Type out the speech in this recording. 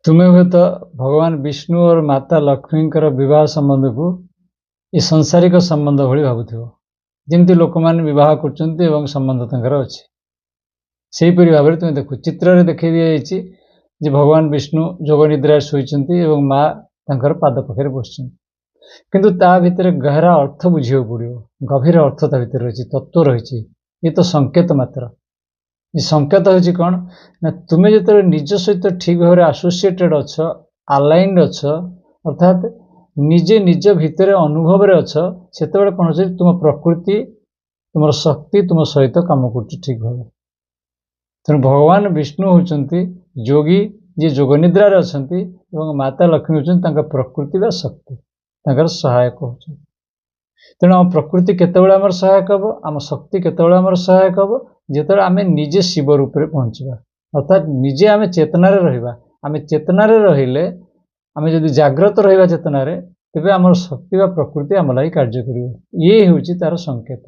तुम्हें हुए तो भगवान विष्णु और माता लक्ष्मी विवाह संबंध को ये संसारिक संबंध भली भावुथिबो जेमती लोक मैंने विवाह करछन्ति एवं संबंध तंकर अछि सेहीपरि भाव तुम देखो चित्र रे देखै दिया जायछि जे भगवान विष्णु जोग निद्रा शोइछन्ति एवं माँ तंकर पाद पाखरे बसिछन्ति किंतु ता भितर गहरा अर्थ बुझियो पड़ियो गभीर अर्थ ता भितर रहिछि तत्व रहिछि ये तो संकेत मात्र ये संकेत होछि कौन ना तुम्हें जो निज सहित ठीक भाव आसोसिएटेड अच्छ आलाइंड अच्छ अर्थात निजे निज भितर अनुभव रे अच्छ सेते कौन हो तुम प्रकृति तुम शक्ति तुम सहित काम कर ठीक भाव तेणु भगवान विष्णु होचंती योगी जी जोग निद्रा अच्छी माता लक्ष्मी होचंती प्रकृति व शक्ति तांकर सहायक होचंती तेणु आम प्रकृति केतेबेले आमर सहायक हम आम शक्ति केतेबेले आमर सहायक हम जेतेबेले आमे निजे शिव रूप में पहुँचवा अर्थात निजे आमे चेतनारे रहिबा आमे चेतनारे रहिले आमे जदि जाग्रत रहिबा चेतनारे तेबे आमर शक्ति व प्रकृति आम लागि कार्य करिवो ये होउची तार संकेत।